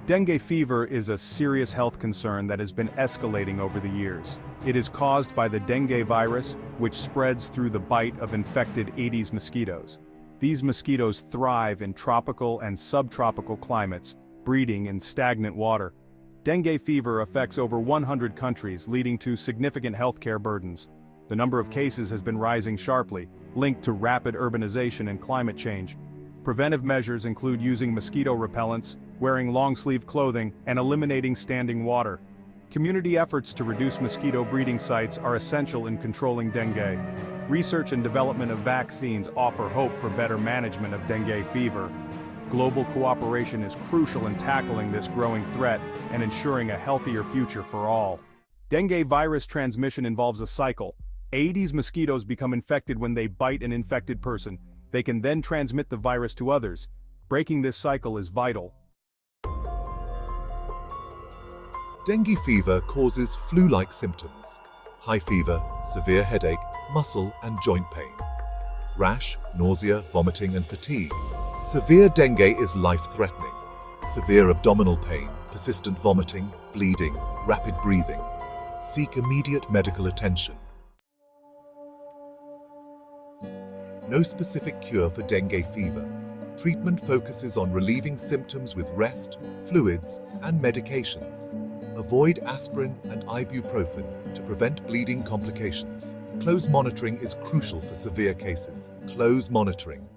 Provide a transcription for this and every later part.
Dengue fever is a serious health concern that has been escalating over the years. It is caused by the dengue virus, which spreads through the bite of infected Aedes mosquitoes. These mosquitoes thrive in tropical and subtropical climates, breeding in stagnant water. Dengue fever affects over 100 countries, leading to significant healthcare burdens. The number of cases has been rising sharply, linked to rapid urbanization and climate change. Preventive measures include using mosquito repellents, wearing long-sleeve clothing, and eliminating standing water. Community efforts to reduce mosquito breeding sites are essential in controlling dengue. Research and development of vaccines offer hope for better management of dengue fever. Global cooperation is crucial in tackling this growing threat and ensuring a healthier future for all. Dengue virus transmission involves a cycle. Aedes mosquitoes become infected when they bite an infected person. They can then transmit the virus to others. Breaking this cycle is vital. Dengue fever causes flu-like symptoms: high fever, severe headache, muscle and joint pain, rash, nausea, vomiting and fatigue. Severe dengue is life-threatening. Severe abdominal pain, persistent vomiting, bleeding, rapid breathing. Seek immediate medical attention. No specific cure for dengue fever. Treatment focuses on relieving symptoms with rest, fluids, and medications. Avoid aspirin and ibuprofen to prevent bleeding complications. Close monitoring is crucial for severe cases. Close monitoring.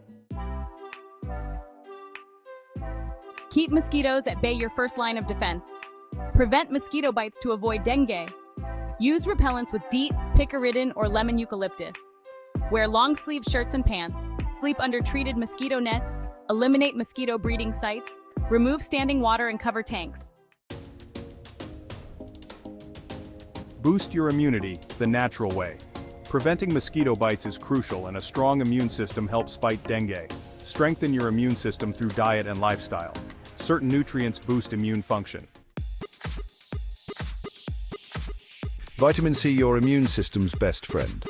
Keep mosquitoes at bay, your first line of defense. Prevent mosquito bites to avoid dengue. Use repellents with DEET, picaridin, or lemon eucalyptus. Wear long-sleeve shirts and pants. Sleep under treated mosquito nets. Eliminate mosquito breeding sites. Remove standing water and cover tanks. Boost your immunity the natural way. Preventing mosquito bites is crucial, and a strong immune system helps fight dengue. Strengthen your immune system through diet and lifestyle. Certain nutrients boost immune function. Vitamin C, your immune system's best friend.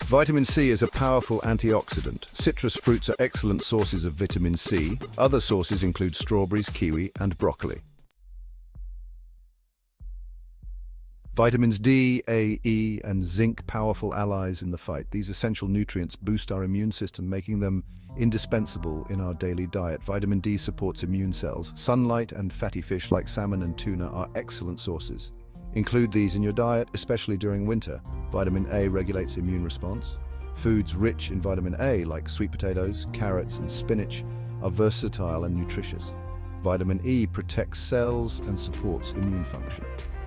Vitamin C is a powerful antioxidant. Citrus fruits are excellent sources of vitamin C. Other sources include strawberries, kiwi, and broccoli. Vitamins D, A, E, and zinc, powerful allies in the fight. These essential nutrients boost our immune system, making them indispensable in our daily diet. Vitamin D supports immune cells. Sunlight and fatty fish like salmon and tuna are excellent sources. Include these in your diet, especially during winter. Vitamin A regulates immune response. Foods rich in vitamin A, like sweet potatoes, carrots, and spinach, are versatile and nutritious. Vitamin E protects cells and supports immune function.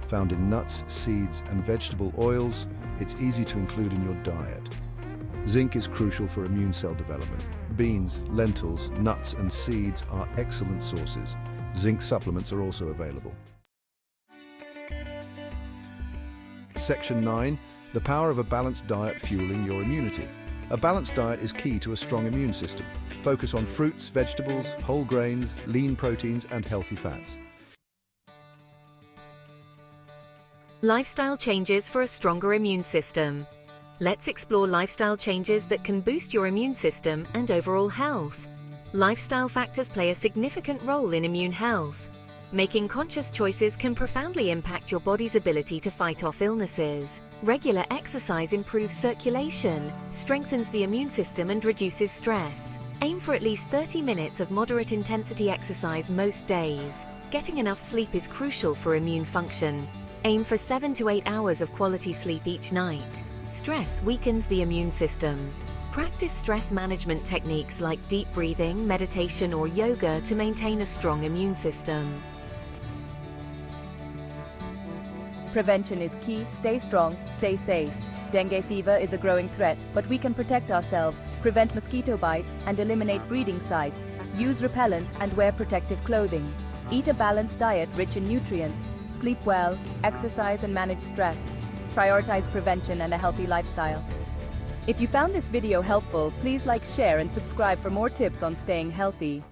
Found in nuts, seeds, and vegetable oils, it's easy to include in your diet. Zinc is crucial for immune cell development. Beans, lentils, nuts, and seeds are excellent sources. Zinc supplements are also available. Section 9. The power of a balanced diet fueling your immunity. A balanced diet is key to a strong immune system. Focus on fruits, vegetables, whole grains, lean proteins, and healthy fats. Lifestyle changes for a stronger immune system. Let's explore lifestyle changes that can boost your immune system and overall health. Lifestyle factors play a significant role in immune health. Making conscious choices can profoundly impact your body's ability to fight off illnesses. Regular exercise improves circulation, strengthens the immune system, and reduces stress. Aim for at least 30 minutes of moderate intensity exercise most days. Getting enough sleep is crucial for immune function. Aim for 7 to 8 hours of quality sleep each night. Stress weakens the immune system. Practice stress management techniques like deep breathing, meditation, or yoga to maintain a strong immune system. Prevention is key. Stay strong, stay safe. Dengue fever is a growing threat, but we can protect ourselves, prevent mosquito bites, and eliminate breeding sites. Use repellents and wear protective clothing. Eat a balanced diet rich in nutrients. Sleep well, exercise, and manage stress. Prioritize prevention and a healthy lifestyle. If you found this video helpful, please like, share, and subscribe for more tips on staying healthy.